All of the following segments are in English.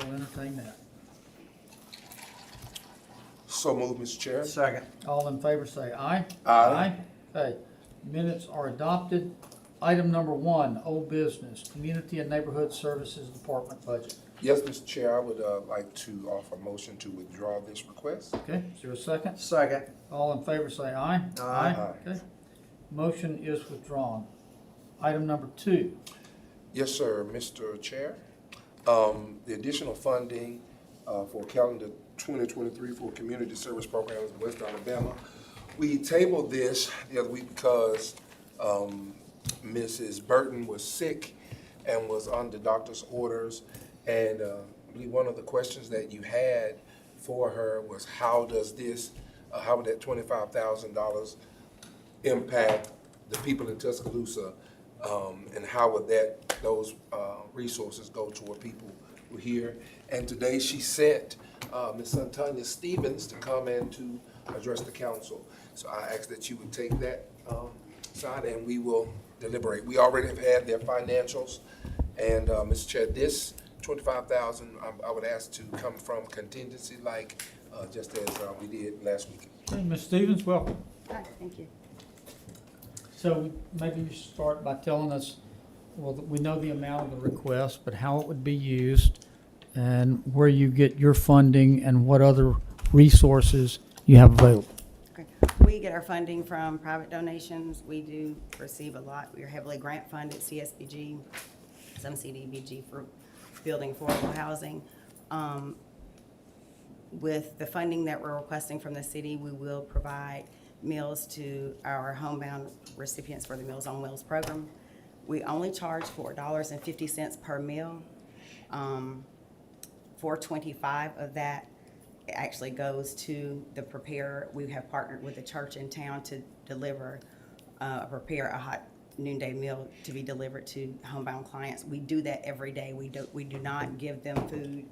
we'll entertain that. So moved, Mr. Chair. Second. All in favor say aye. Aye. Okay, minutes are adopted. Item number 1, old business, Community and Neighborhood Services Department budget. Yes, Mr. Chair, I would like to offer a motion to withdraw this request. Okay, is there a second? Second. All in favor say aye. Aye. Okay, motion is withdrawn. Item number 2, Yes, sir, Mr. Chair. The additional funding for calendar 2023 for community service programs in West Alabama. We tabled this the other week because Mrs. Burton was sick and was under doctor's orders. And I believe one of the questions that you had for her was how does this, how would that $25,000 impact the people in Tuscaloosa? And how would those resources go toward people who are here? And today she sent Ms. Antonia Stevens to come and to address the council. So I ask that you would take that side and we will deliberate. We already have had their financials. And Mr. Chair, this $25,000 I would ask to come from contingency like just as we did last week. okay, Ms. Stevens, welcome. Hi, thank you. So maybe you start by telling us, well, we know the amount of the request, but how it would be used and where you get your funding and what other resources you have available. Okay. We get our funding from private donations. We do receive a lot. We are heavily grant funded, CSBG, some CDBG for building affordable housing. With the funding that we're requesting from the city, we will provide meals to our homebound recipients for the Meals on Wheels program. We only charge $4.50 per meal. $4.25 of that actually goes to the preparer. We have partnered with a church in town to prepare a hot noonday meal to be delivered to homebound clients. We do that every day. We do not give them food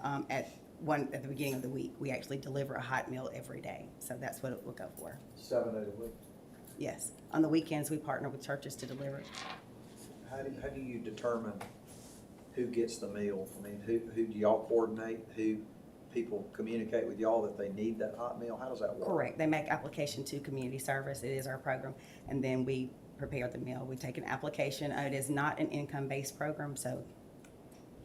at the beginning of the week. We actually deliver a hot meal every day. So that's what it will go for. 7 days a week. Yes. On the weekends, we partner with churches to deliver. How do you determine who gets the meal? I mean, who do y'all coordinate? Who people communicate with y'all that they need that hot meal? How does that work? Correct. They make application to community service. It is our program. And then we prepare the meal. We take an application. It is not an income-based program, so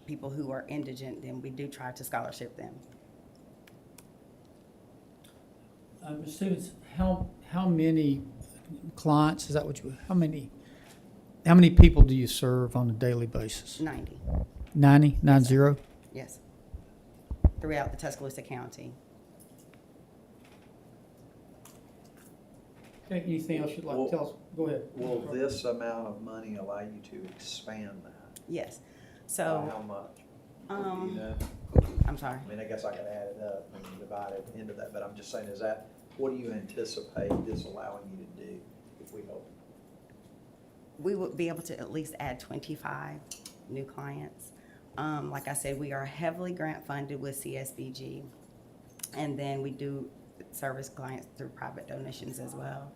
people who are indigent, then we do try to scholarship them. Ms. Stevens, how many clients, is that what you, how many people do you serve on a daily basis? 90, 90, 90? yes, throughout the Tuscaloosa County. Okay, anything else you'd like Well, to tell us? Go ahead. Will this amount of money allow you to expand that? Yes. By So, how much? Do you know? I'm sorry. I mean, I guess I could add it up and divide it into that, but I'm just saying, what do you anticipate this allowing you to do if we hope? We would be able to at least add 25 new clients. Like I said, we are heavily grant funded with CSBG, and then we do service clients through private donations as well.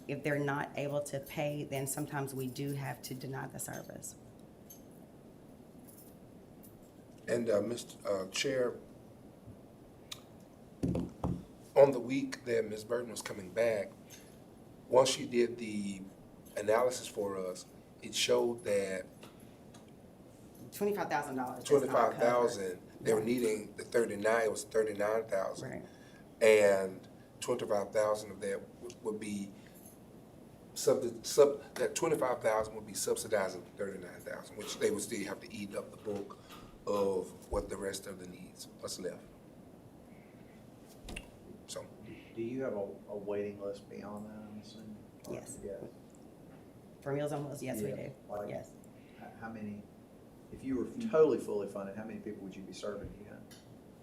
If they're not able to pay, then sometimes we do have to deny the service. And Mr. Chair, on the week that Ms. Burton was coming back, once she did the analysis for us, it showed that $25,000. $25,000, they were needing the 39, it was 39,000. Right. And 25,000 of that would be that 25,000 would be subsidizing 39,000, which they would still have to eat up the bulk of what the rest of the needs, what's left. So, Do you have a waiting list beyond that, I'm assuming? Yes. Yeah. For Meals on Wheels, yes, we Yeah, do. like- Yes. How many, if you were totally fully funded, how many people would you be serving again?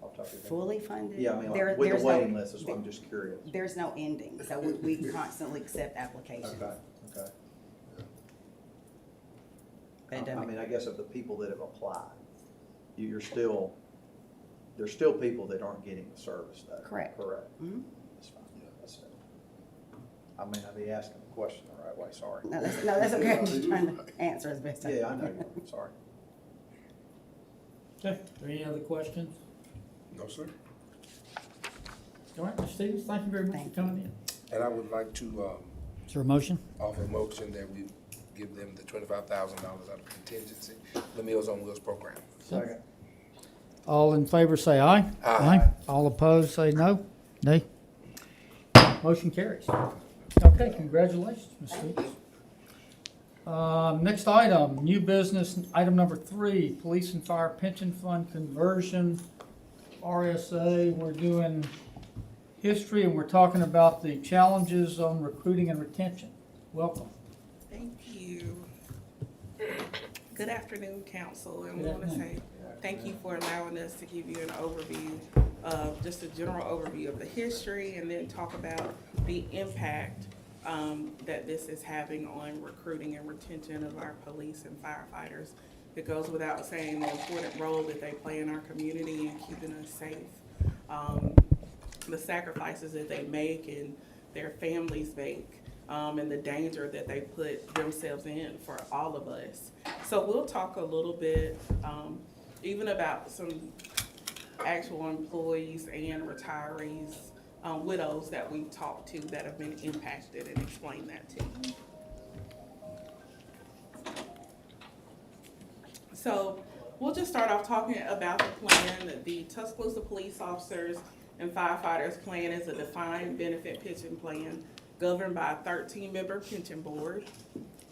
Off the top of your head? Fully funded? Yeah, I mean, There- like, with there's the no- waiting list, is what I'm just curious. There's no ending, so we constantly accept applications. Okay. But it I doesn't- mean, I guess of the people that have applied, there's still people that aren't getting the service though. Correct. Correct. Mhm. That's fine. That's it. I may not be asking the question the right way, sorry. No, that's okay. I'm just trying to answer as best I can. Yeah, I know you, sorry. Okay, are there any other questions? No, sir. All right, Mr. Stevens, thank you very much Thank for coming in. And I would like to, Is there a motion? offer a motion that we give them the $25,000 out of contingency, the Meals on Wheels program. Second. All in favor say aye. Aye. All opposed say no. Nay. Motion carries. Okay, congratulations, Ms. Stevens. Next item, new business, item number 3, Police and Fire Pension Fund conversion, RSA. We're doing history and we're talking about the challenges on recruiting and retention. Welcome. Thank you. Good afternoon, council, and we Good want to afternoon. say thank you for allowing us to give you an overview of, just a general overview of the history, and then talk about the impact that this is having on recruiting and retention of our police and firefighters. It goes without saying the important role that they play in our community and keeping us safe. The sacrifices that they make and their families make, and the danger that they put themselves in for all of us. So we'll talk a little bit, even about some actual employees and retirees, widows that we've talked to that have been impacted, and explain that to you. So we'll just start off talking about the plan. The Tuscaloosa Police Officers and Firefighters Plan is a defined benefit pension plan governed by a 13-member pension board.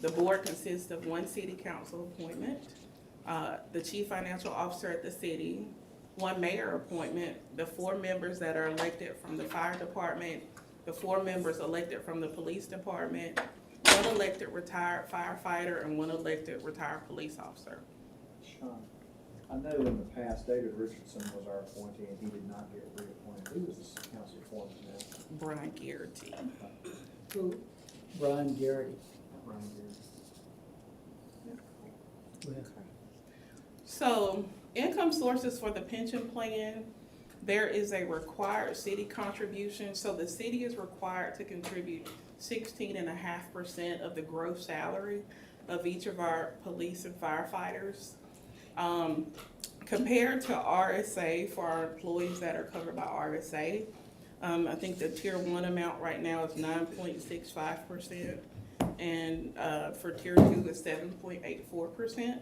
The board consists of 1 city council appointment, the chief financial officer at the city, 1 mayor appointment, the 4 members that are elected from the fire department, the 4 members elected from the police department, 1 elected retired firefighter, and 1 elected retired police officer. Sean, I know in the past, David Richardson was our appointee, and he did not get reappointed. Who was this council appointed now? Brian Garrity. Who? Brian Garrity. Brian Garrett. Go ahead. So, income sources for the pension plan, there is a required city contribution. So the city is required to contribute 16.5% of the gross salary of each of our police and firefighters. Compared to RSA, for our employees that are covered by RSA, I think the tier 1 amount right now is 9.65%, and for tier 2 is 7.84%.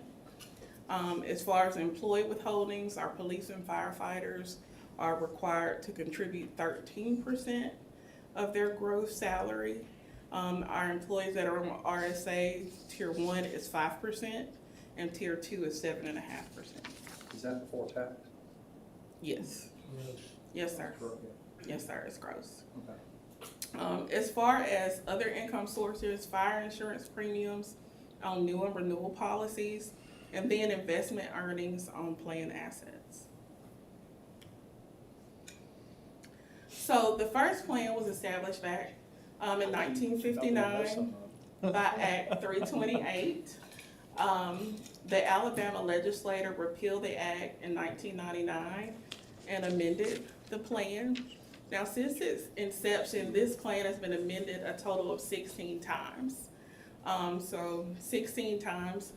As far as employee withholdings, our police and firefighters are required to contribute 13% of their gross salary. Our employees that are on RSA, tier 1 is 5%, and tier 2 is 7.5%. Is that before tax? Yes. Yes, sir. Yes, sir, it's gross. Okay. As far as other income sources, fire insurance premiums on new and renewal policies, and then investment earnings on plan assets. So the first plan was established back in 1959 by Act 328. The Alabama legislature repealed the act in 1999 and amended the plan. Now, since its inception, this plan has been amended a total of 16 times. So 16 times.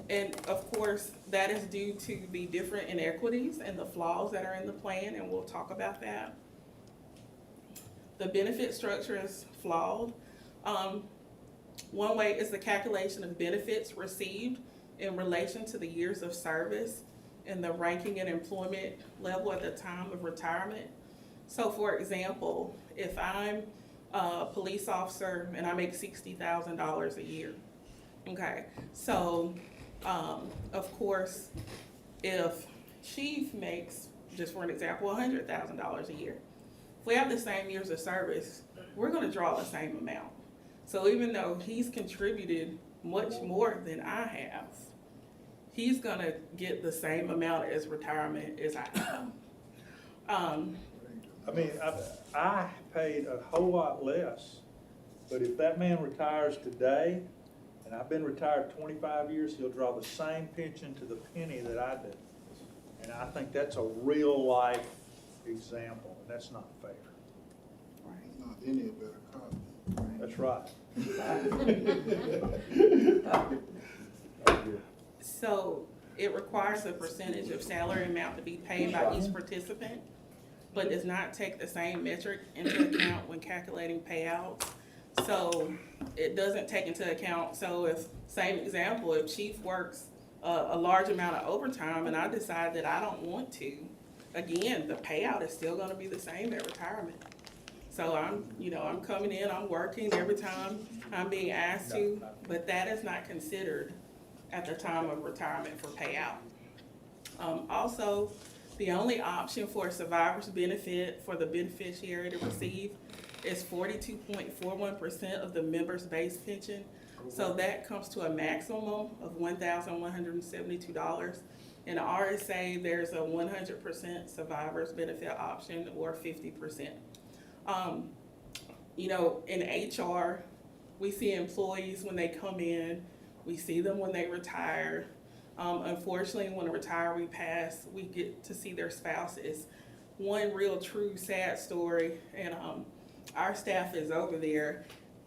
And of course, that is due to the different inequities and the flaws that are in the plan, and we'll talk about that. The benefit structure is flawed. One way is the calculation of benefits received in relation to the years of service and the ranking and employment level at the time of retirement. So for example, if I'm a police officer and I make $60,000 a year, okay, so of course, if chief makes, just for an example, $100,000 a year, if we have the same years of service, we're going to draw the same amount. So even though he's contributed much more than I have, he's going to get the same amount as retirement as I have. I mean, I paid a whole lot less, but if that man retires today, and I've been retired 25 years, he'll draw the same pension to the penny that I do. And I think that's a real life example, and that's not fair. Not any a better copy. That's right. So It requires a percentage of salary amount to be paid by each participant, but does not take the same metric into account when calculating payouts. So it doesn't take into account, so if, same example, if chief works a large amount of overtime and I decide that I don't want to, again, the payout is still gonna be the same at retirement. So I'm coming in, I'm working every time I'm being asked to, but that is not considered at the time of retirement for payout. Also, the only option for a survivor's benefit for the beneficiary to receive is 42.41% of the member's base pension. So that comes to a maximum of $1,172. In RSA, there's a 100% survivor's benefit option or 50%. In HR, we see employees when they come in, we see them when they retire. Unfortunately, when a retiree pass, we get to see their spouses. One real true sad story, and our staff is over there.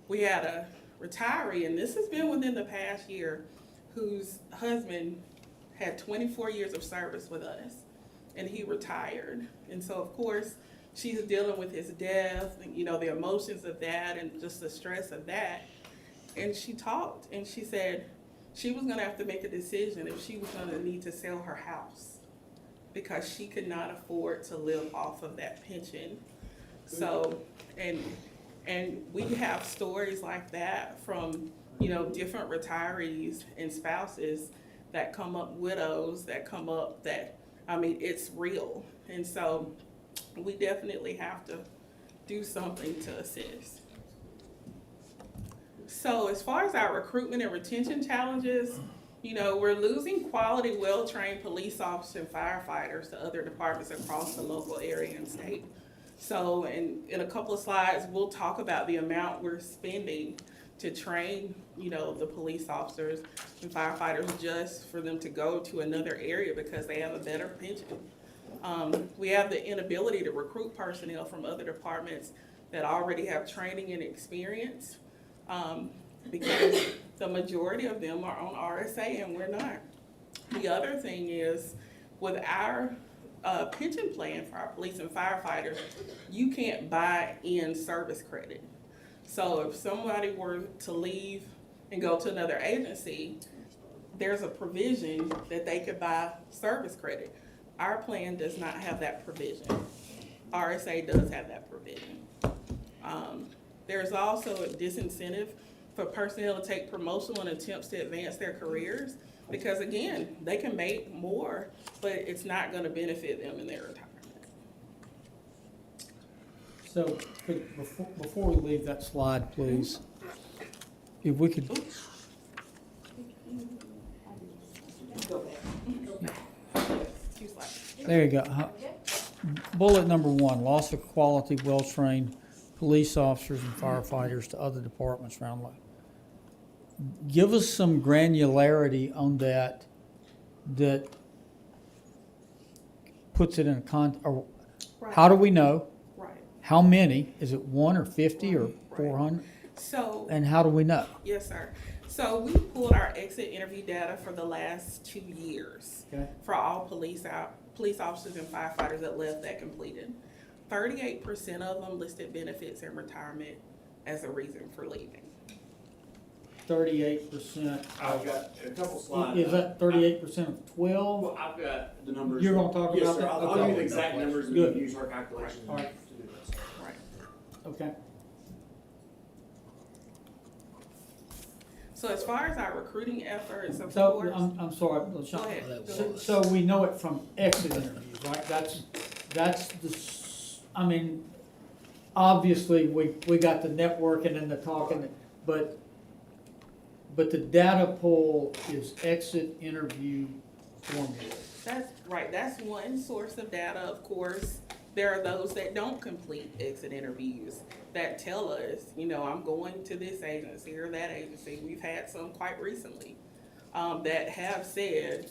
We had a retiree, and this has been within the past year, whose husband had 24 years of service with us, and he retired. And so, of course, she's dealing with his death, and, the emotions of that and just the stress of that. And she talked, and she said she was gonna have to make a decision if she was gonna need to sell her house because she could not afford to live off of that pension. So, and we have stories like that from, different retirees and spouses that come up, widows that come up that, it's real. And so we definitely have to do something to assist. So as far as our recruitment and retention challenges, we're losing quality, well-trained police officers and firefighters to other departments across the local area and state. So in a couple of slides, we'll talk about the amount we're spending to train, the police officers and firefighters just for them to go to another area because they have a better pension. We have the inability to recruit personnel from other departments that already have training and experience because the majority of them are on RSA and we're not. The other thing is with our pension plan for our police and firefighters, you can't buy in service credit. So if somebody were to leave and go to another agency, there's a provision that they could buy service credit. Our plan does not have that provision. RSA does have that provision. There's also a disincentive for personnel to take promotional and attempts to advance their careers because, again, they can make more, but it's not going to benefit them in their retirement. So, before we leave that slide, please, if we could, there you go. Bullet number 1, loss of quality, well-trained police officers and firefighters to other departments around the. Give us some granularity on that puts it in a or how do we know? Right. How many? Is it 1 or 50 or 400? So. And how do we know? Yes, sir. So we pulled our exit interview data for the last 2 years for all police officers and firefighters that left that completed. 38% of them listed benefits and retirement as a reason for leaving. 38%. I've got a couple slides. Is that 38% of 12? Well, I've got the numbers. You're gonna talk Yes, about sir. that? I'll Okay. give you the exact numbers and Good. we use our calculations All right. to do this. Right. Okay. So as far as our recruiting efforts, of So, course. I'm sorry, Go ahead. So we know it from exit interviews, right? That's obviously, we got the networking and the talking, but the data pool is exit interview formula. That's right. That's one source of data. Of course, there are those that don't complete exit interviews that tell us, I'm going to this agency or that agency. We've had some quite recently that have said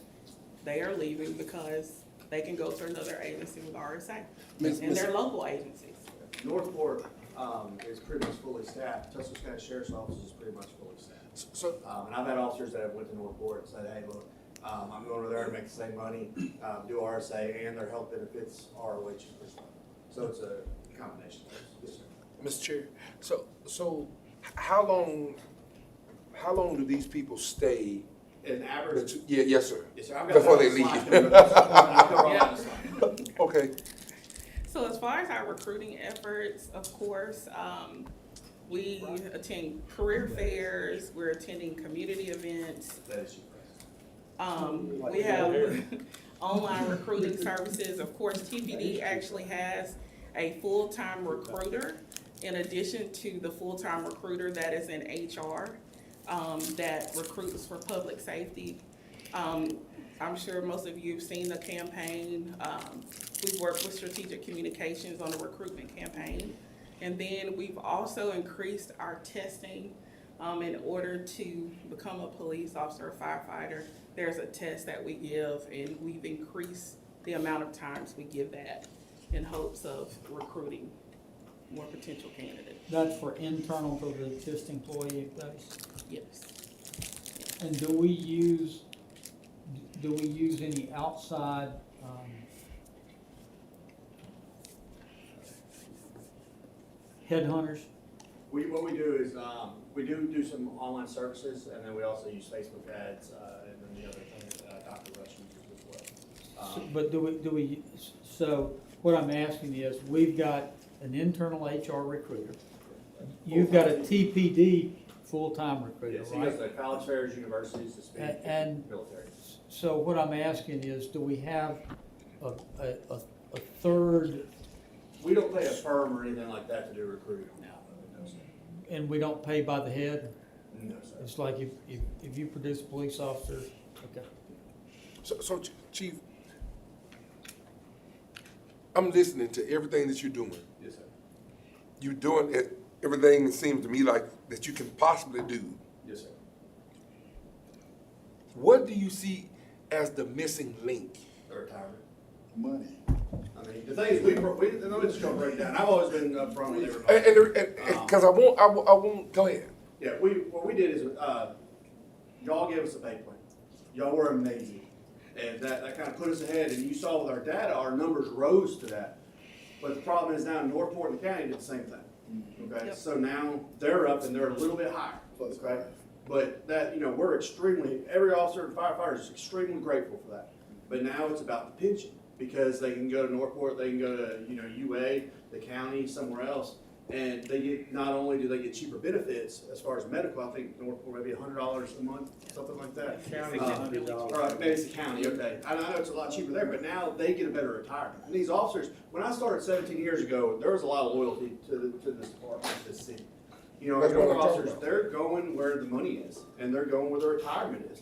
they are leaving because they can go to another agency with RSA and they're local agencies. Northport is pretty much fully staffed. Tuscaloosa County Sheriff's Office is pretty much fully staffed. So, And I've had officers that have went to Northport and said, hey, look, I'm going over there to make the same money, do RSA, and their health benefits are way cheaper. So it's a combination. Yes, sir. Mr. Chair, so how long do these people stay? An average. Yeah, yes, sir. Yes, sir. I've got Before that they slide leave. coming up. I'll cover all that on the slide. Okay. So as far as our recruiting efforts, of course, we attend career fairs, we're attending community events. That is cheaper. We have online recruiting services. Of course, TPD actually has a full-time recruiter in addition to the full-time recruiter that is in HR, that recruits for public safety. I'm sure most of you have seen the campaign. We've worked with Strategic Communications on a recruitment campaign. And then we've also increased our testing in order to become a police officer or firefighter. There's a test that we give, and we've increased the amount of times we give that in hopes of recruiting more potential candidates. That's for internal to the just employee base. Yes. And do we use any outside, headhunters? What we do is, we do some online services, and then we also use Facebook ads, and then the other thing, Dr. Rush uses as well. But so what I'm asking is, we've got an internal HR recruiter. You've got a TPD full-time recruiter, Yes, he goes right? to college fairs, universities, to speak, And- military. So what I'm asking is, do we have a third, We don't pay a firm or anything like that to do recruiting now. No, sir. and we don't pay by the head? No, sir. It's like if you produce a police officer, okay. So Chief, I'm listening to everything that you're doing. Yes, sir. You're doing everything it seems to me like that you can possibly do. Yes, sir. What do you see as the missing link? The retirement. Money. I mean, the thing is, let me just go break it down. I've always been upfront with everybody. And because I won't, go ahead. Yeah, what we did is, y'all gave us a pay plan. Y'all were amazing. And that kind of put us ahead, and you saw with our data, our numbers rose to that. But the problem is now in Northport and the county did the same thing. Okay, Yep. so now they're up and they're a little bit higher, okay? But that, we're every officer and firefighter is extremely grateful for that. But now it's about the pension, because they can go to Northport, they can go to, UA, the county, somewhere else. And they get, not only do they get cheaper benefits as far as medical, I think Northport maybe $100 a month, something like that. County's $100. Right, maybe it's the county, okay. I know it's a lot cheaper there, but now they get a better retirement. And these officers, when I started 17 years ago, there was a lot of loyalty to this department, this city. Our That's what young I'm talking officers, about. they're going where the money is, and they're going where the retirement is.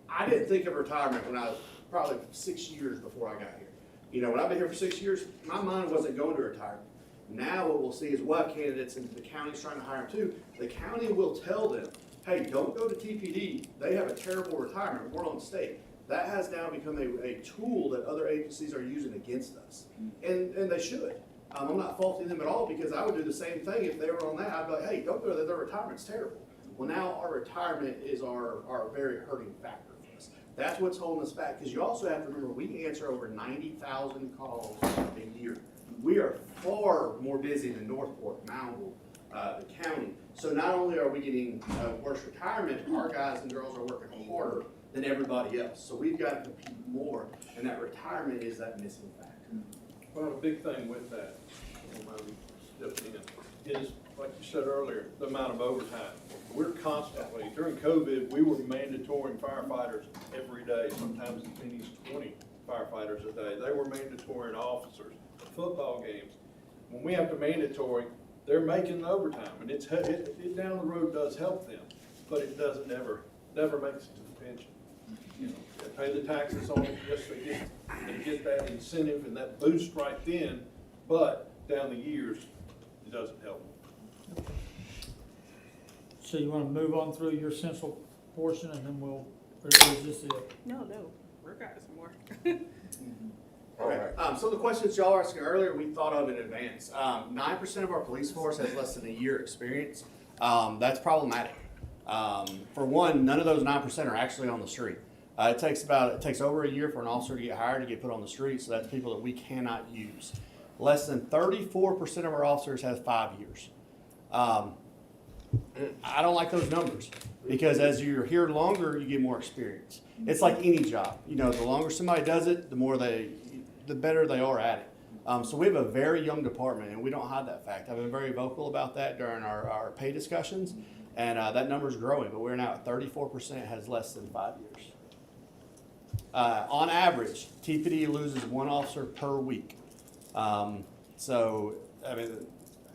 I didn't think of retirement when I was probably 6 years before I got here. When I've been here for 6 years, my mind wasn't going to retirement. Now what we'll see is we'll have candidates, and the county's trying to hire them too. The county will tell them, hey, don't go to TPD. They have a terrible retirement. We're on the state. That has now become a tool that other agencies are using against us. And they should. I'm not faulting them at all, because I would do the same thing if they were on that. I'd be like, hey, don't go there. Their retirement's terrible. Well, now our retirement is our very hurting factor for us. That's what's holding us back, because you also have to remember, we answer over 90,000 calls a year. We are far more busy than Northport, Moundville, the county. So not only are we getting worse retirement, our guys and girls are working harder than everybody else. So we've got to compete more, and that retirement is that missing factor. Well, a big thing with that, is, like you said earlier, the amount of overtime. We're constantly, during COVID, we were mandatoring firefighters every day, sometimes as many as 20 firefighters a day. They were mandatoring officers, football games. When we have to mandatory, they're making the overtime, and it down the road does help them, but it doesn't never makes it to the pension. They pay the taxes on it, yes, they get that incentive and that boost right then, but down the years, it doesn't help. So you want to move on through your central portion, and then or is this it? No, we're got some more. All right. So the questions y'all were asking earlier, we thought of in advance. 9% of our police force has less than a year experience. That's problematic. For one, none of those 9% are actually on the street. It takes over a year for an officer to get hired, to get put on the street, so that's people that we cannot use. Less than 34% of our officers have 5 years. I don't like those numbers, because as you're here longer, you get more experience. It's like any job. You know, the longer somebody does it, the better they are at it. So we have a very young department, and we don't hide that fact. I've been very vocal about that during our pay discussions, and that number's growing, but we're now at 34% has less than 5 years. On average, TPD loses 1 officer per week. So, I mean,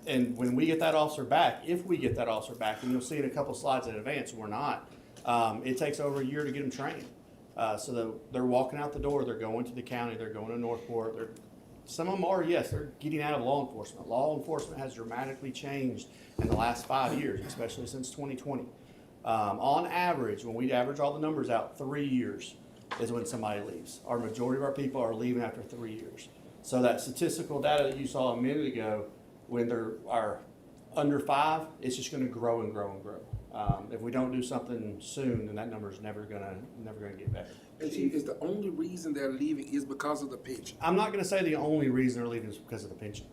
and when we get that officer back, if we get that officer back, and you'll see in a couple slides in advance, we're not, it takes over a year to get them trained. So they're walking out the door, they're going to the county, they're going to Northport, some of them are, yes, they're getting out of law enforcement. Law enforcement has dramatically changed in the last 5 years, especially since 2020. On average, when we average all the numbers out, 3 years is when somebody leaves. Our majority of our people are leaving after 3 years. So that statistical data that you saw a minute ago, when they are under 5, it's just going to grow and grow and grow. If we don't do something soon, then that number is never gonna get better. And Chief, is the only reason they're leaving is because of the pension? I'm not going to say the only reason they're leaving is because of the pension.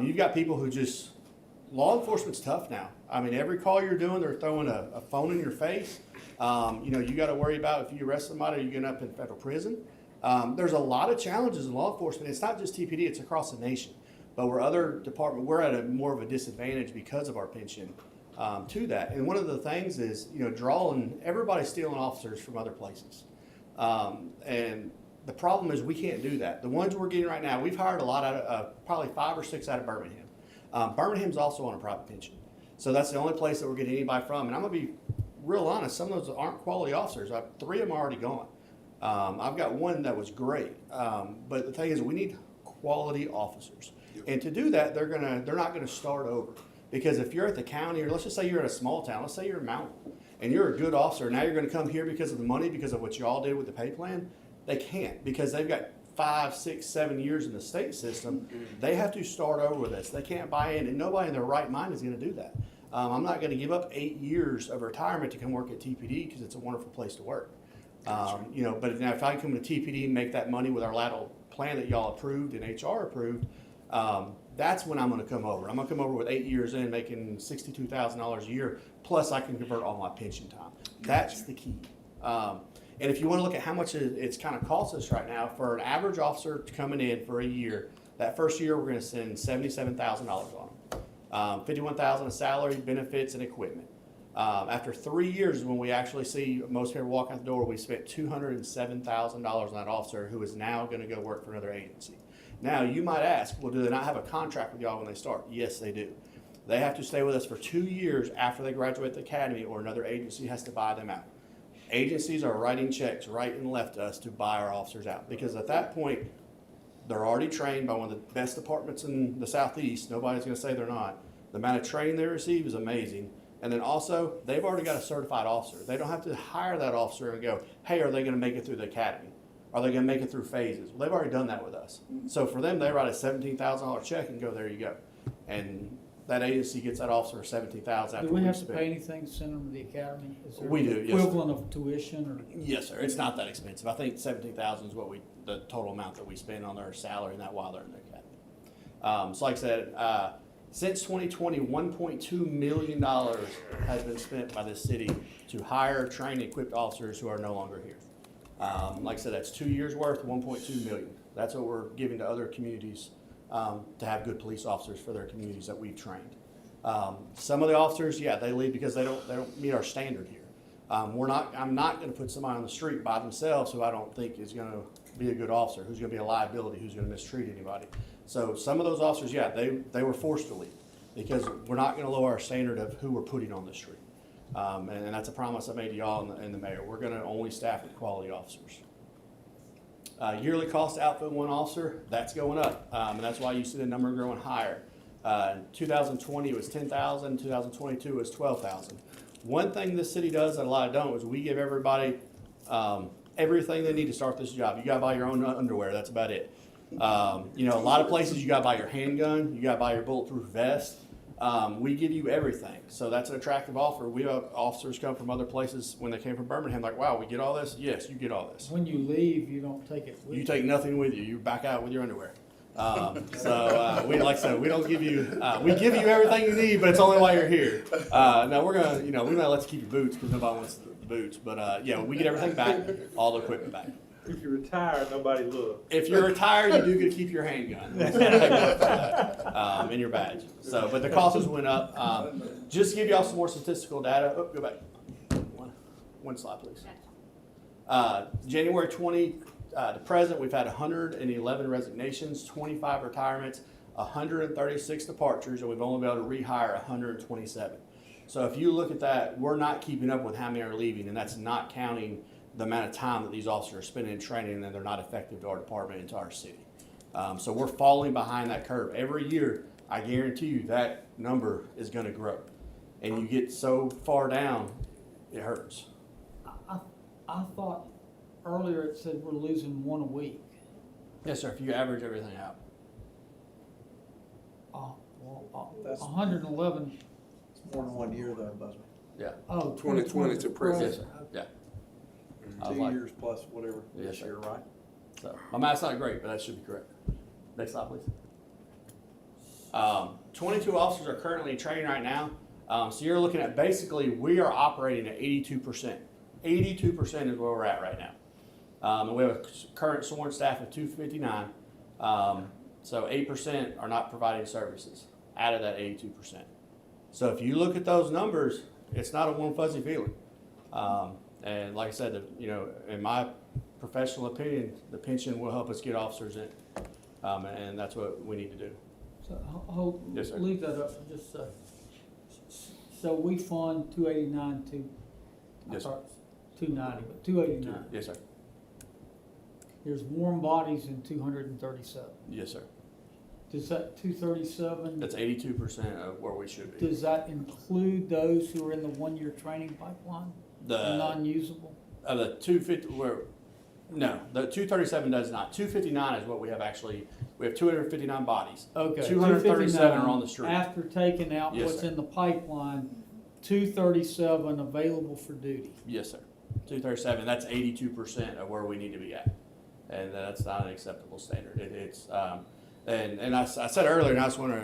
You've got people who just, law enforcement's tough now. I mean, every call you're doing, they're throwing a phone in your face. You know, you got to worry about if you arrest somebody, you're going up in federal prison. There's a lot of challenges in law enforcement. It's not just TPD, it's across the nation. But we're at a more of a disadvantage because of our pension to that. And one of the things is, you know, everybody's stealing officers from other places. And the problem is we can't do that. The ones we're getting right now, we've hired a lot out of, probably 5 or 6 out of Birmingham. Birmingham's also on a private pension. So that's the only place that we're getting anybody from. And I'm going to be real honest, some of those aren't quality officers. 3 of them are already gone. I've got one that was great. But the thing is, we need quality officers. And to do that, they're not gonna start over. Because if you're at the county, or let's just say you're in a small town, let's say you're in Mountain, and you're a good officer, now you're gonna come here because of the money, because of what y'all did with the pay plan, they can't, because they've got 5, 6, 7 years in the state system. They have to start over with this. They can't buy in, and nobody in their right mind is gonna do that. I'm not gonna give up 8 years of retirement to come work at TPD, because it's a wonderful place to work. You know, but now if I come to TPD and make that money with our lateral plan that y'all approved and HR approved, that's when I'm going to come over. I'm going to come over with 8 years in, making $62,000 a year, plus I can convert all my pension time. That's the key. And if you want to look at how much it's kind of cost us right now, for an average officer coming in for a year, that first year we're going to spend $77,000 on them. $51,000 in salary, benefits, and equipment. After 3 years, when we actually see most people walk out the door, we spent $207,000 on that officer, who is now going to go work for another agency. Now, you might ask, well, do they not have a contract with y'all when they start? Yes, they do. They have to stay with us for 2 years after they graduate the academy, or another agency has to buy them out. Agencies are writing checks right and left to us to buy our officers out, because at that point, they're already trained by one of the best departments in the Southeast. Nobody's going to say they're not. The amount of training they receive is amazing. And then also, they've already got a certified officer. They don't have to hire that officer and go, hey, are they going to make it through the academy? Are they going to make it through phases? Well, they've already done that with us. So for them, they write a $17,000 check and go, there you go. And that agency gets that officer $17,000 after Do we have to spent. pay anything to send them to the academy? Is there We do, an yes, sir. equivalent of tuition or? Yes, sir. It's not that expensive. I think $17,000 is the total amount that we spend on their salary and that while they're in the academy. So like I said, since 2020, $1.2 million has been spent by this city to hire, train, equipped officers who are no longer here. Like I said, that's 2 years worth, $1.2 million. That's what we're giving to other communities to have good police officers for their communities that we've trained. Some of the officers, yeah, they leave because they don't meet our standard here. I'm not going to put somebody on the street by themselves who I don't think is going to be a good officer, who's going to be a liability, who's going to mistreat anybody. So some of those officers, yeah, they were forced to leave because we're not going to lower our standard of who we're putting on the street. And that's a promise I made to y'all and the mayor. We're going to only staff with quality officers. Yearly cost to outfit one officer, that's going up. And that's why you see the number growing higher. In 2020 it was $10,000, 2022 it was $12,000. One thing this city does that a lot don't is we give everybody everything they need to start this job. You got to buy your own underwear, that's about it. You know, a lot of places you got to buy your handgun, you got to buy your bulletproof vest. We give you everything. So that's an attractive offer. We have officers come from other places when they came from Birmingham, like, wow, we get all this? Yes, you get all this. When you leave, you don't take it with You take nothing with you. You back out with your underwear. We, like I said, we don't give you, we give you everything you need, but it's only while you're here. Now we're gonna, we might let you keep your boots because nobody wants the boots, but yeah, we get everything back, all the equipment back. If you're retired, nobody look. If you're retired, you do get to keep your handgun in your badge. So, but the costs went up. Just to give y'all some more statistical data. Oh, go back. One slide, please. January 20 to present, we've had 111 resignations, 25 retirements, 136 departures, and we've only been able to rehire 127. So if you look at that, we're not keeping up with how many are leaving, and that's not counting the amount of time that these officers are spending in training, and they're not effective to our department and to our city. So we're falling behind that curve. Every year, I guarantee you that number is going to grow. And you get so far down, it hurts. I thought earlier it said we're losing one a week. Yes, sir, if you average everything out. That's- 111, It's more than 1 year though, Buzzman. Yeah. oh, 2020 to present. Yes, sir. Yeah. I was 2 like- years plus whatever Yes, this sir. year, right? So my math's not great, but that should be correct. Next slide, please. 22 officers are currently in training right now. So you're looking at basically we are operating at 82%. 82% is where we're at right now. And we have a current sworn staff of 259. So 8% are not providing services out of that 82%. So if you look at those numbers, it's not a warm fuzzy feeling. And like I said, in my professional opinion, the pension will help us get officers in. And that's what we need to do. so hold, Yes, sir. leave that up for just a second. So we fund 289 to, Yes, sir. 290, but 289. Yes, sir. There's warm bodies in 237. Yes, sir. Does that 237, That's 82% of where we should be. does that include those who are in the one-year training pipeline? The Non-usable? the 250 no, the 237 does not. 259 is what we have actually. We have 259 bodies. Okay. 237 are on the 259, street. After taking out Yes, what's sir. in the pipeline, 237 available for duty. Yes, sir. 237. That's 82% of where we need to be at, and that's not an acceptable standard. And I said earlier, and I just want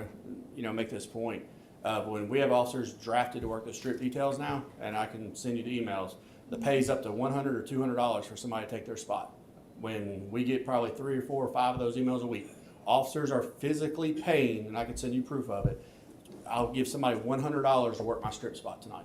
to make this point. When we have officers drafted to work the strip details now, and I can send you the emails, the pay's up to $100 or $200 for somebody to take their spot. When we get probably 3 or 4 or 5 of those emails a week, officers are physically paying, and I can send you proof of it. I'll give somebody $100 to work my strip spot tonight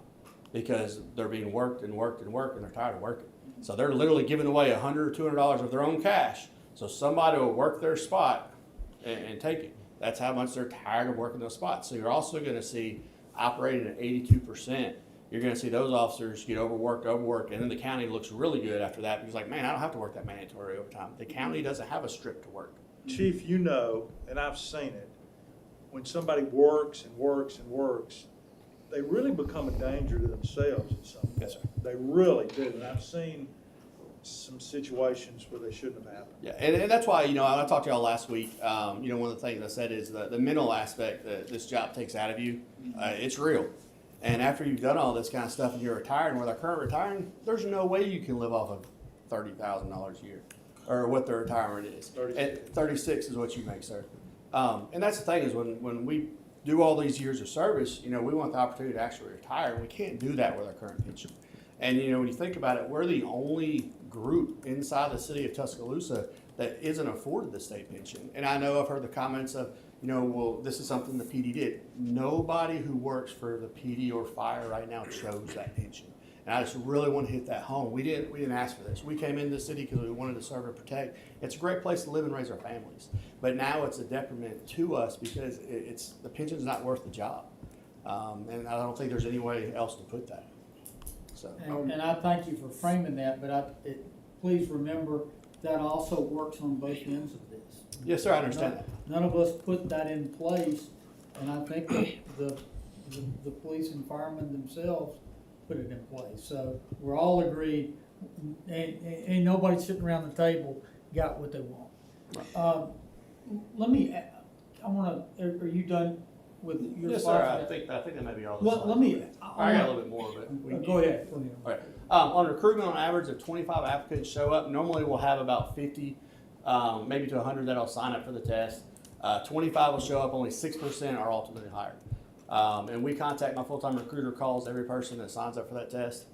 because they're being worked and worked and worked, and they're tired of working. So they're literally giving away $100 or $200 of their own cash. So somebody will work their spot and take it. That's how much they're tired of working those spots. So you're also going to see operating at 82%. You're going to see those officers get overworked, and then the county looks really good after that because, like, man, I don't have to work that mandatory overtime. The county doesn't have a strip to work. Chief, and I've seen it, when somebody works and works and works, they really become a danger to themselves at some point. Yes, sir. They really do, and I've seen some situations where they shouldn't have happened. Yeah, and that's why, I talked to y'all last week. One of the things I said is the mental aspect that this job takes out of you, it's real. And after you've done all this kind of stuff and you're retired, and with our current retiring, there's no way you can live off of $30,000 a year, or what the retirement is. 36 is what you make, sir. And that's the thing is when we do all these years of service, we want the opportunity to actually retire, and we can't do that with our current pension. And when you think about it, we're the only group inside the city of Tuscaloosa that isn't afforded the state pension. And I know I've heard the comments of, well, this is something the PD did. Nobody who works for the PD or fire right now chose that pension. And I just really want to hit that home. We didn't ask for this. We came into the city because we wanted to serve and protect. It's a great place to live and raise our families. But now it's a detriment to us because the pension's not worth the job. And I don't think there's any way else to put that. So. And I thank you for framing that, but please remember that also works on both ends of this. Yes, sir, I understand that. None of us put that in place, and I think that the police and firemen themselves put it in place. So we're all agreed, ain't nobody sitting around the table got what they want. Right. Are you done with your Yes, sir, I fire? think that may be all the Well, slides. let me. I got a little bit more, but we can. Go ahead. Okay. On recruitment, on average, if 25 applicants show up, normally we'll have about 50, maybe to 100 that'll sign up for the test. 25 will show up, only 6% are ultimately hired. And we contact, my full-time recruiter calls every person that signs up for that test.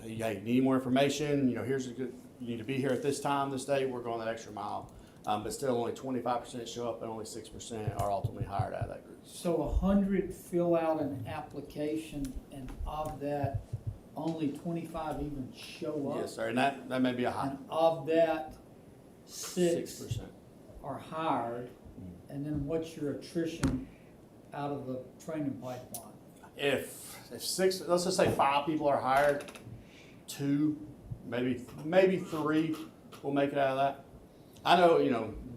Hey, need more information, here's a good, you need to be here at this time, this day, we're going that extra mile. But still only 25% show up and only 6% are ultimately hired out of that group. So 100 fill out an application, and of that, only 25 even show up? Yes, sir, and that may be a high. And of that, 6 6%. are hired, and then what's your attrition out of the training pipeline? If 6, let's just say 5 people are hired, 2, maybe 3 will make it out of that. I know,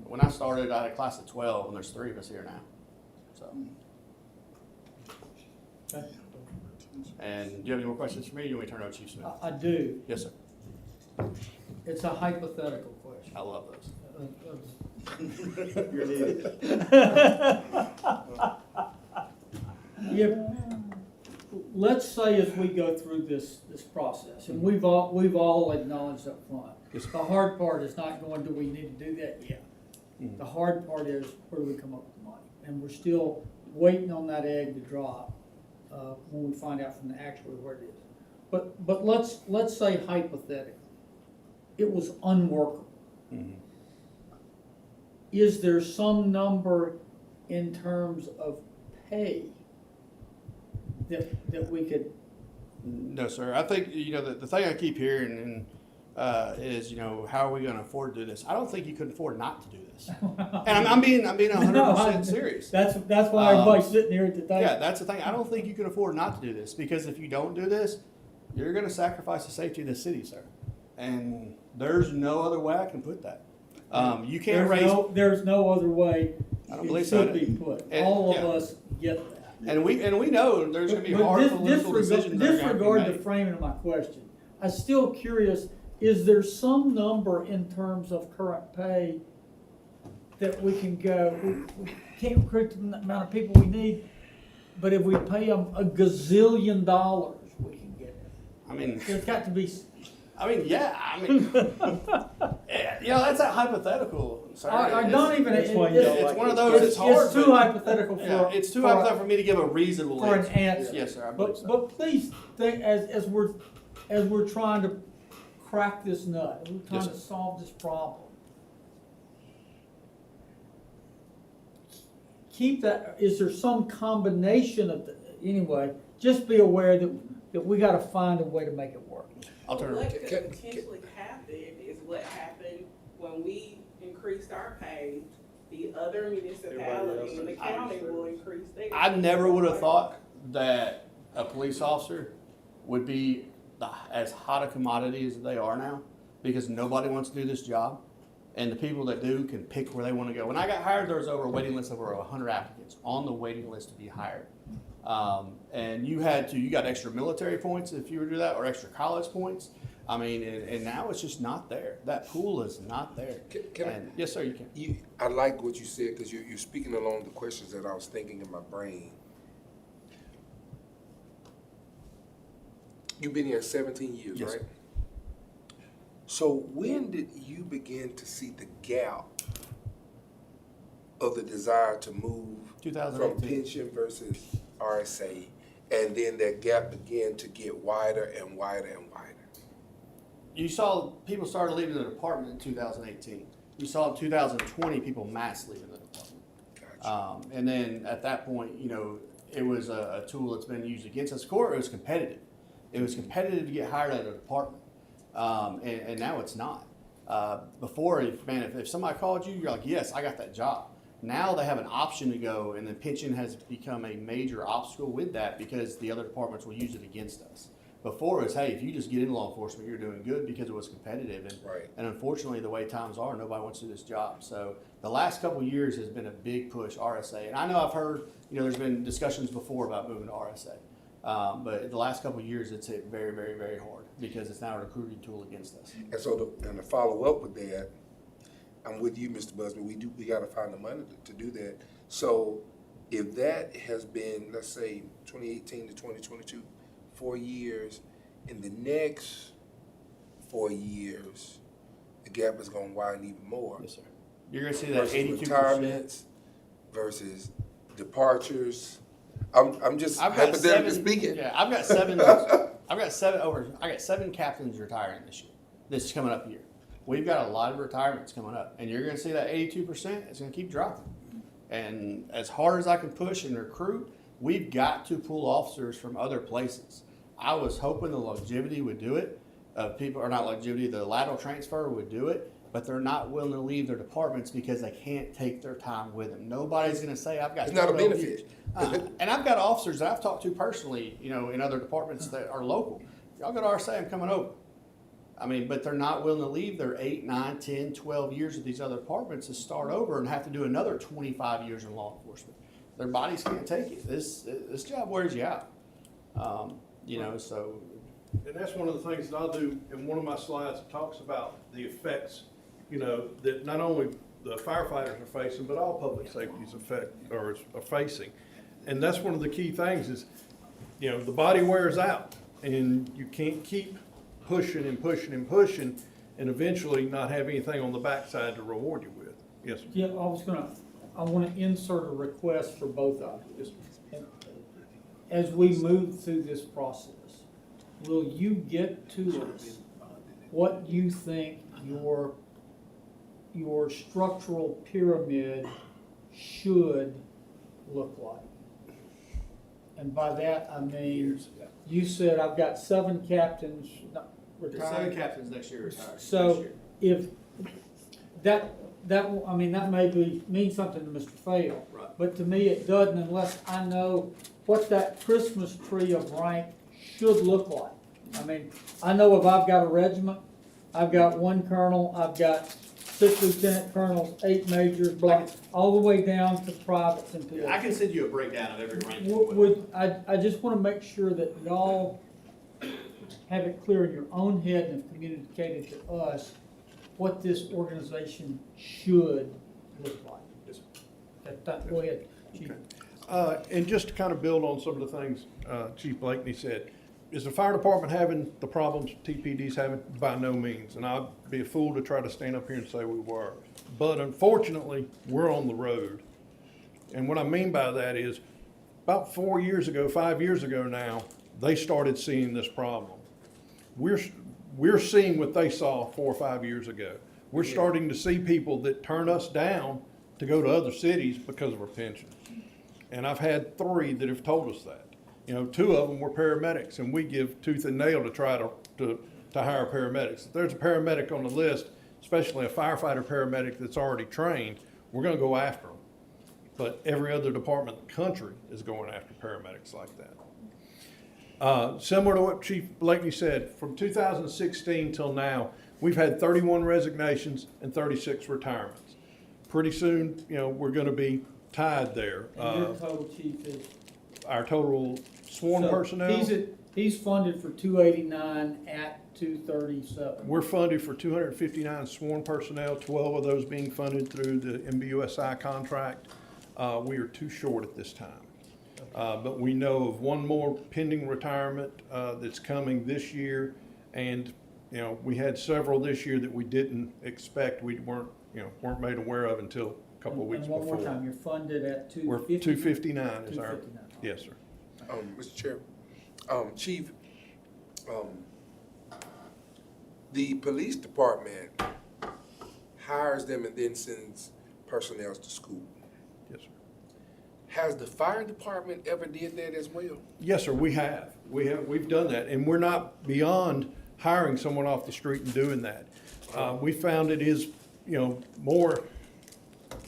when I started, I had a class of 12, and there's 3 of us here now. So, Okay. and do you have any more questions for me? Or you want me to turn it over to you, Smith? I do. Yes, sir. It's a hypothetical question. I love those. You're needed. If, let's say as we go through this process, and we've all acknowledged up front, Yes, sir. the hard part is not going, do we need to do that? Yeah. Mhm. The hard part is, where do we come up with the money? And we're still waiting on that egg to drop, when we find out from the actuary where it is. But let's say hypothetically, it was unworkable. Mhm. Is there some number in terms of pay that we could? No, sir. I think, the thing I keep hearing is, how are we going to afford to do this? I don't think you could afford not to do this. And I'm being 100% serious. That's why everybody's sitting here today. Yeah, that's the thing. I don't think you can afford not to do this, because if you don't do this, you're going to sacrifice the safety of the city, sir. And there's no other way I can put that. You can't There's no other way I don't it believe so. should be put. And- All of yeah. us get that. And we know there's going to be But hard political decisions that are going to disregard be the made. framing of my question. I'm still curious, is there some number in terms of current pay that we can go, we can't recruit the amount of people we need, but if we pay them $1 gazillion, we can get it? I mean, There's got to be, yeah. That's a hypothetical, sir. I don't even, That's why you don't It's like one of it. those. It's hard. It's too but- hypothetical for. Yeah, it's too for- hypothetical for me to give a reasonable For an answer. answer. Yes, sir. I believe so. But please, think, as we're trying to crack this nut, we're trying Yes, to sir. solve this problem. Keep that, is there some combination of, anyway, just be aware that we gotta find a way to make it work. I'll turn it over. What to- could potentially happen is what happened when we increased our pay, the other municipality in the county will increase theirs. I never would have thought that a police officer would be as hot a commodity as they are now, because nobody wants to do this job, and the people that do can pick where they want to go. When I got hired, there was over a waiting list of over 100 applicants on the waiting list to be hired. And you got extra military points if you were to do that, or extra college points. I mean, and now it's just not there. That pool is not there. Can I- And yes, sir, you can. I like what you said, because you're speaking along the questions that I was thinking in my brain. You've been here 17 years, Yes, right? sir. So when did you begin to see the gap of the desire to move from 2018. pension versus RSA, and then that gap began to get wider and wider and wider? You saw people started leaving the department in 2018. You saw in 2020 people mass leaving the department. Gotcha. And then at that point, it was a tool that's been used against us. Core, it was competitive. It was competitive to get hired at a department. And now it's not. Before, if somebody called you, you're like, yes, I got that job. Now they have an option to go, and the pension has become a major obstacle with that, because the other departments will use it against us. Before, it's, hey, if you just get into law enforcement, you're doing good, because it was competitive. Right. And unfortunately, the way times are, nobody wants to do this job. So the last couple of years has been a big push, RSA. And I know I've heard, there's been discussions before about moving to RSA. But the last couple of years, it's hit very, very, very hard, because it's now a recruiting tool against us. And so, to follow up with that, I'm with you, Mr. Busby. We got to find the money to do that. So, if that has been, let's say, 2018 to 2022, 4 years, in the next 4 years, the gap is gonna widen even more. Yes, sir. You're gonna see that Versus 82%. retirements versus departures. I'm just I've got hypothetically seven. speaking. Yeah, I've got seven. I got 7 captains retiring this year. This coming up year. We've got a lot of retirements coming up, and you're going to see that 82%. It's going to keep dropping. And as hard as I can push and recruit, we've got to pull officers from other places. I was hoping the longevity would do it. People are not longevity. The lateral transfer would do it, but they're not willing to leave their departments because they can't take their time with them. Nobody's going to say, "I've got." It's not a 12 benefit. years." And I've got officers that I've talked to personally, in other departments that are local. Y'all go to RSA, I'm coming over. I mean, but they're not willing to leave their 8, 9, 10, 12 years with these other departments to start over and have to do another 25 years in law enforcement. Their bodies can't take it. This job wears you out. So. And that's one of the things that I'll do in one of my slides. It talks about the effects, that not only the firefighters are facing, but all public safeties are facing. And that's one of the key things is, the body wears out and you can't keep pushing and pushing and pushing and eventually not have anything on the backside to reward you with. Yes, sir. Yeah, I want to insert a request for both of you. As we move through this process, will you get to us what you think your structural pyramid should look like? And by that, I mean, you said I've got 7 captains There's retired. 7 captains next year retired. So if that may mean something to Mr. Fail. Right. But to me, it doesn't unless I know what that Christmas tree of rank should look like. I mean, I know if I've got a regiment, I've got 1 colonel, I've got 6 lieutenant colonels, 8 majors, blah, all the way down to privates and POs. I can send you a breakdown of every rank. I just want to make sure that y'all have it clear in your own head and have communicated to us what this organization should look like. Yes, Go ahead, Chief. And just to kind of build on some of the things Chief Blakeney said, is the fire department having the problems TPD's having? By no means. And I'd be a fool to try to stand up here and say we were. But unfortunately, we're on the road. And what I mean by that is about 4 years ago, 5 years ago now, they started seeing this problem. We're seeing what they saw 4 or 5 years ago. We're starting to see people that turn us down to go to other cities because of our pensions. And I've had 3 that have told us that. 2 of them were paramedics, and we give tooth and nail to try to hire paramedics. If there's a paramedic on the list, especially a firefighter paramedic that's already trained, we're gonna go after them. But every other department in the country is going after paramedics like that. Similar to what Chief Blakeney said, from 2016 till now, we've had 31 resignations and 36 retirements. Pretty soon, we're gonna be tied there. And your total, Chief, is? Our total sworn So personnel, he's funded for 289 at 237. we're funded for 259 sworn personnel, 12 of those being funded through the MBUSI contract. We are too short at this time. But we know of 1 more pending retirement that's coming this year. And, we had several this year that we didn't expect, we weren't made aware of until a couple of weeks And one before. more time, you're funded at We're 250? 259 is our, 259. yes, sir. Mr. Chair, Chief, the police department hires them and then sends personnel to school. Yes, sir. Has the fire department ever did that as well? Yes, sir, we have. We've done that, and we're not beyond hiring someone off the street and doing that. We found it is, more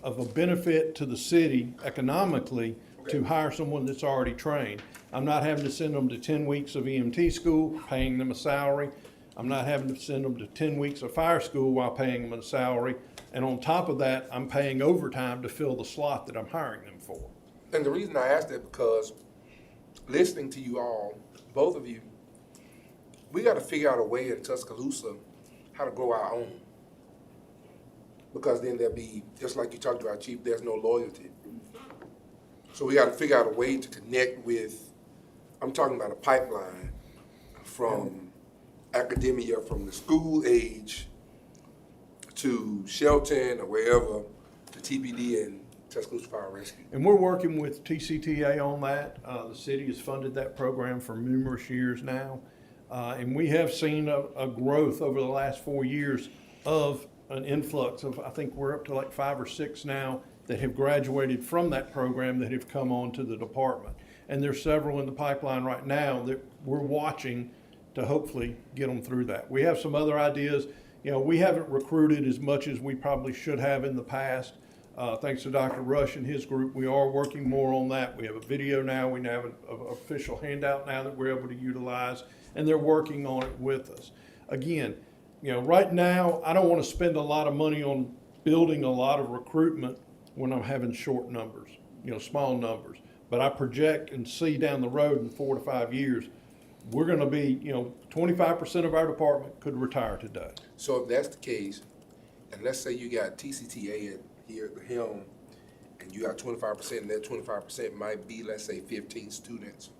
of a benefit to the city economically to hire someone that's already trained. I'm not having to send them to 10 weeks of EMT school, paying them a salary. I'm not having to send them to 10 weeks of fire school while paying them a salary. And on top of that, I'm paying overtime to fill the slot that I'm hiring them for. And the reason I ask that because listening to you all, both of you, we got to figure out a way in Tuscaloosa how to grow our own. Because then there'll be, just like you talked about, Chief, there's no loyalty. So we gotta figure out a way to connect with, I'm talking about a pipeline from academia, from the school age to Shelton or wherever, to TPD and Tuscaloosa Fire Rescue. And we're working with TCTA on that. The city has funded that program for numerous years now. And we have seen a growth over the last 4 years of an influx of, I think we're up to like 5 or 6 now that have graduated from that program that have come on to the department. And there's several in the pipeline right now that we're watching to hopefully get them through that. We have some other ideas. You know, we haven't recruited as much as we probably should have in the past. Thanks to Dr. Rush and his group, we are working more on that. We have a video now, we have an official handout now that we're able to utilize, and they're working on it with us. Again, you know, right now, I don't want to spend a lot of money on building a lot of recruitment when I'm having short numbers, you know, small numbers. But I project and see down the road in 4 to 5 years, we're going to be, you know, 25% of our department could retire today. So if that's the case, and let's say you got TCTA here at the helm, and you got 25%, and that 25% might be, let's say, 15 students.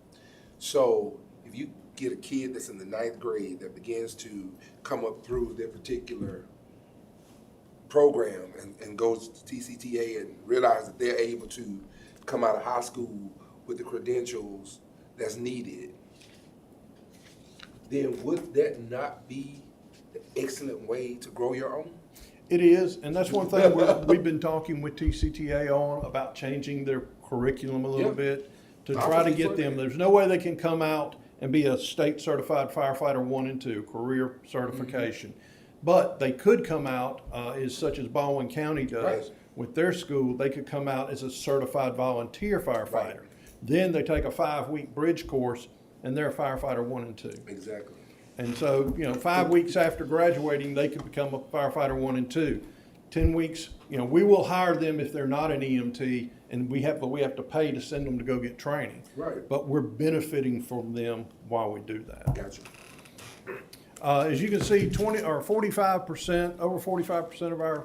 So if you get a kid that's in the 9th grade that begins to come up through their particular program and goes to TCTA and realize that they're able to come out of high school with the credentials that's needed, then would that not be the excellent way to grow your own? It is, and that's one thing we've been talking with TCTA on about changing their curriculum a little Yeah. bit to try to get them. There's no way they can come out and be a state certified firefighter 1 and 2 career certification, but they could come out as such as Baldwin County does Right. with their school. They could come out as a certified volunteer firefighter. Then they take a 5-week bridge course, and they're a firefighter 1 and 2. Exactly. And so, you know, 5 weeks after graduating, they could become a firefighter 1 and 2. 10 weeks, you know, we will hire them if they're not an EMT, and we have to pay to send them to go get training. Right. But we're benefiting from them while we do that. Gotcha. As you can see, 45%, over 45% of our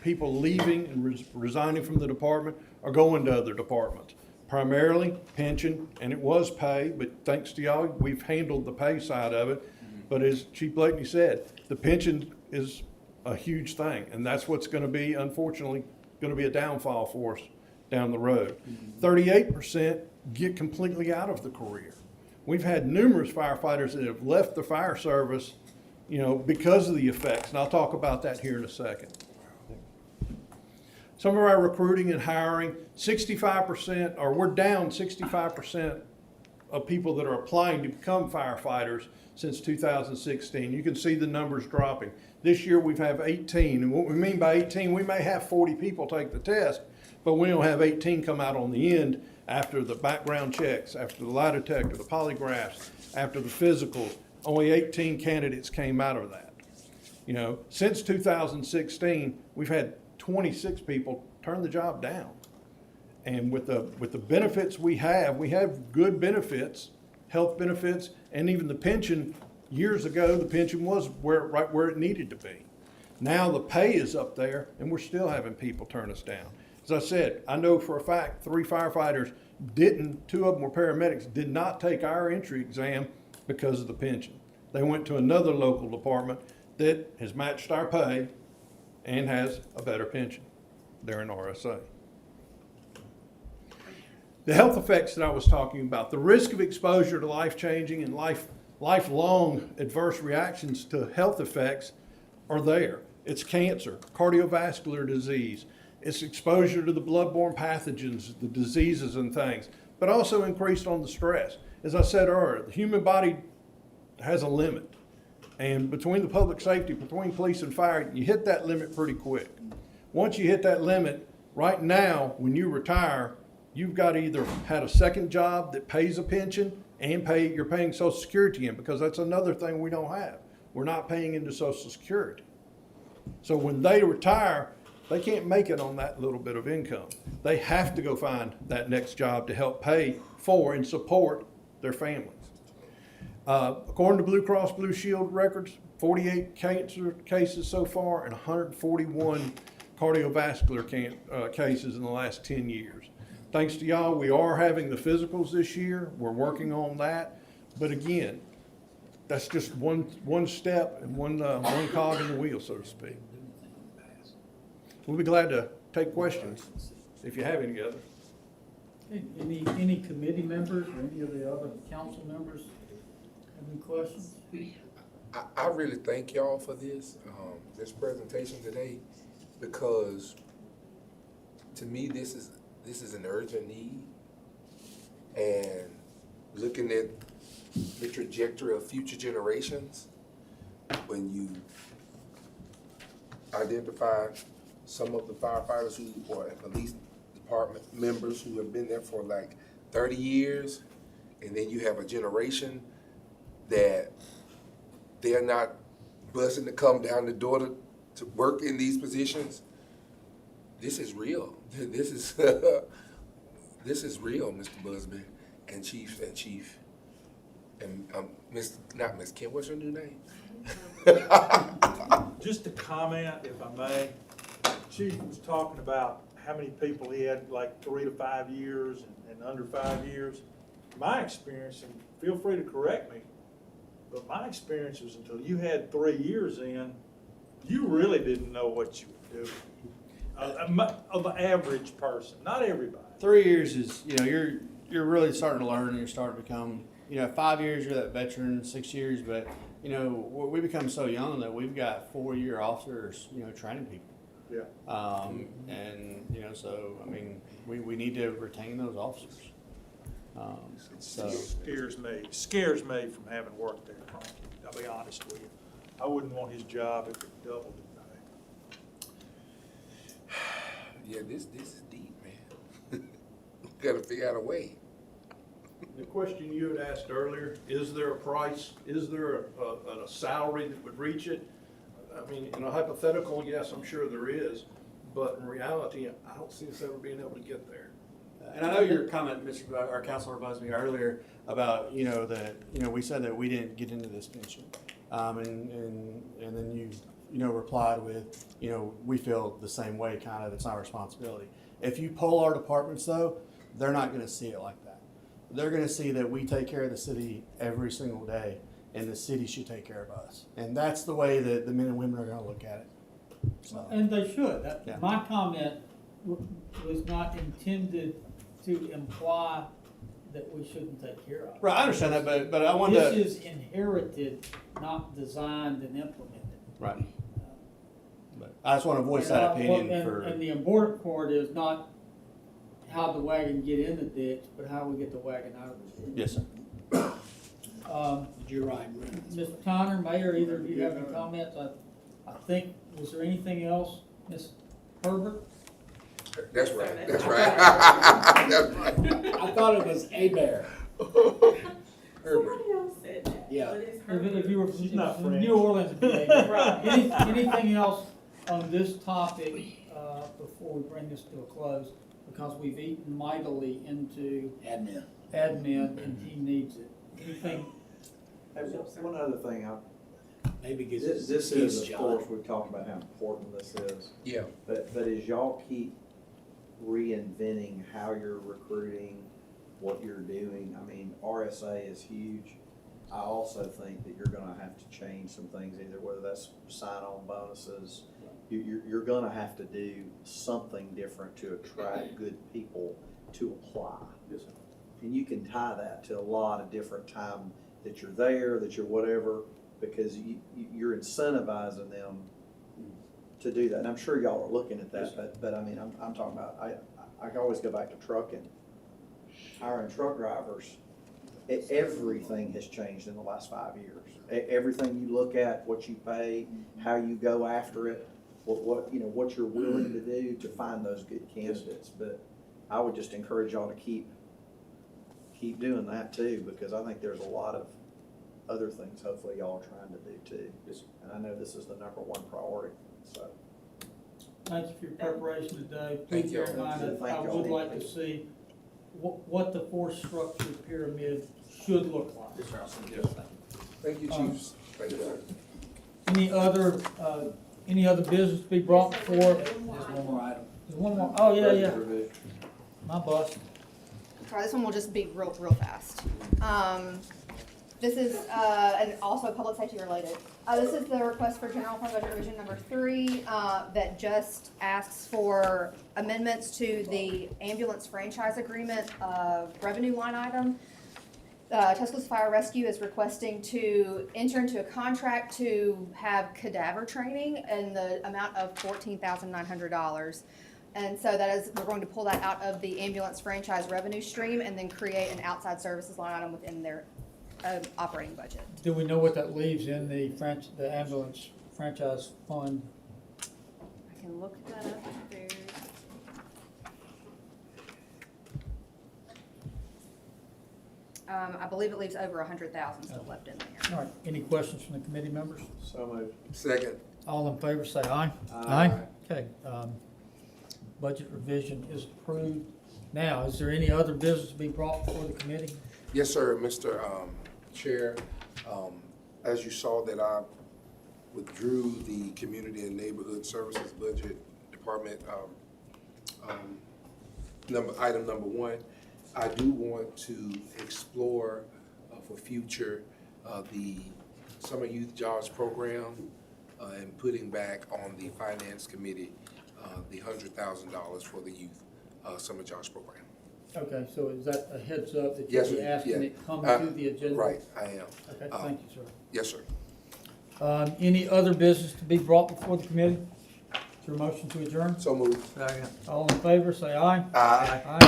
people leaving and resigning from the department are going to other departments. Primarily pension, and it was pay, but thanks to y'all, we've handled the pay side of it. But as Chief Blakeney said, the pension is a huge thing, and that's what's going to be, unfortunately, going to be a downfall for us down the road. 38% get completely out of the career. We've had numerous firefighters that have left the fire service, you know, because of the effects, and I'll talk about that here in a second. Some of our recruiting and hiring, 65%, or we're down 65% of people that are applying to become firefighters since 2016. You can see the numbers dropping. This year we've have 18, and what we mean by 18, we may have 40 people take the test, but we don't have 18 come out on the end after the background checks, after the lie detector, the polygraphs, after the physicals. Only 18 candidates came out of that. You know, since 2016, we've had 26 people turn the job down. And with the benefits we have good benefits, health benefits, and even the pension. Years ago, the pension was right where it needed to be. Now the pay is up there, and we're still having people turn us down. As I said, I know for a fact 3 firefighters didn't, 2 of them were paramedics, did not take our entry exam because of the pension. They went to another local department that has matched our pay and has a better pension. They're an RSA. The health effects that I was talking about, the risk of exposure to life-changing and lifelong adverse reactions to health effects are there. It's cancer, cardiovascular disease, it's exposure to the bloodborne pathogens, the diseases and things, but also increased on the stress. As I said earlier, the human body has a limit. And between the public safety, between police and fire, you hit that limit pretty quick. Once you hit that limit, right now, when you retire, you've got to either had a second job that pays a pension and you're paying Social Security in, because that's another thing we don't have. We're not paying into Social Security. So when they retire, they can't make it on that little bit of income. They have to go find that next job to help pay for and support their families. According to Blue Cross Blue Shield records, 48 cancer cases so far and 141 cardiovascular cases in the last 10 years. thanks to y'all, we are having the physicals this year. We're working on that. But again, that's just one step and one cog in the wheel, so to speak. We'll be glad to take questions if you have any others. Any committee members or any of the other council members have any questions? I really thank y'all for this presentation today, because to me, this is an urgent need. And looking at the trajectory of future generations, when you identify some of the firefighters who, or police department members who have been there for like 30 years, and then you have a generation that they're not busting to come down the door to work in these positions. This is real. This is this is real, Mr. Busby and Chief and not Miss Kim. What's your new name? Just a comment, if I may. Chief was talking about how many people he had, like 3 to 5 years and under 5 years. My experience, and feel free to correct me, but my experience was until you had 3 years in, you really didn't know what you were doing. Of an average person, not everybody. 3 years is, you're really starting to learn and you're starting to become, 5 years you're that veteran, 6 years, but, we become so young that we've got 4-year officers, training people. Yeah. So, we need to retain those officers. Scares me from having worked there, frankly. I'll be honest with you. I wouldn't want his job if it doubled in pay. Yeah, this is deep, man. We gotta figure out a way. The question you had asked earlier, is there a price? Is there a salary that would reach it? I mean, in a hypothetical, yes, I'm sure there is, but in reality, I don't see us ever being able to get there. And I know your comment, Councilor Busby, earlier about, that, we said that we didn't get into this pension. And then you replied with, we feel the same way, kind of, it's our responsibility. If you poll our departments, though, they're not going to see it like that. They're going to see that we take care of the city every single day, and the city should take care of us. And that's the way that the men and women are going to look at it. So. And they should. Yeah. My comment was not intended to imply that we shouldn't take care of it. Right, I understand that, but I wanted to. This is inherited, not designed and implemented. Right. But I just want to voice that opinion And the important part is not how the wagon get in the ditch, but how we get the wagon out of the ditch. Yes, sir. You're right. Mr. Tyner, Mayor, either of you have any comments? I think, was there anything else? Ms. Herbert? That's right. That's That's right. That's right. I thought it was a bear. Herbert. Somebody else said that. Yeah. But it's If you were from She's not French. New Orleans, it'd be Amen. Right. Anything else on this topic before we bring this to a close? Because we've eaten mightily into Admin. admin and he needs it. Anything? Hey, one other thing, Maybe because this it's is, his of job. course, we've talked about how important this is. Yeah. But as y'all keep reinventing how you're recruiting, what you're doing, I mean, RSA is huge. I also think that you're gonna have to change some things, either whether that's sign-on bonuses. You're gonna have to do something different to attract good people to apply. And you can tie that to a lot of different time that you're there, that you're whatever, because you're incentivizing them to do that. And I'm sure y'all are looking at that, but I mean, I'm talking about, I can always go back to trucking. Hiring truck drivers, everything has changed in the last 5 years. Everything you look at, what you pay, how you go after it, what you're willing to do to find those good candidates. But I would just encourage y'all to keep doing that too, because I think there's a lot of other things hopefully y'all are trying to do too. And I know this is the #1 priority, so. Thank you for your preparation today. Thank Please you. bear in mind that Thank I you. would like to see what the force structure pyramid should look like. Thank you, Chiefs. Thank you, sir. Any other business to be brought before? There's one more item. There's one more, oh, yeah. My bust. Sorry, this one will just be real fast. This is, and also public safety related. This is the request for general fund budget revision number 3, that just asks for amendments to the ambulance franchise agreement, revenue line item. Tuscaloosa Fire Rescue is requesting to enter into a contract to have cadaver training in the amount of $14,900. And so that is, we're going to pull that out of the ambulance franchise revenue stream and then create an outside services line item within their operating budget. Do we know what that leaves in the ambulance franchise fund? I can look that up there. I believe it leaves over 100,000 still left in there. All right, any questions from the committee members? So moved. Second. All in favor, say aye. Aye. Okay, budget revision is approved. Now, is there any other business to be brought before the committee? Yes, sir, Mr. Chair. As you saw that I withdrew the Community and Neighborhood Services Budget Department, item number 1, I do want to explore for future the Summer Youth Jobs Program and putting back on the Finance Committee the $100,000 for the Youth Summer Jobs Program. Okay, so is that a heads up that Yes, you'll be sir. asking Yeah. it come to the agenda? Right, I am. Okay, thank you, sir. Yes, sir. Any other business to be brought before the committee? Is there a motion to adjourn? So moved. All in favor, say aye. Aye. Aye.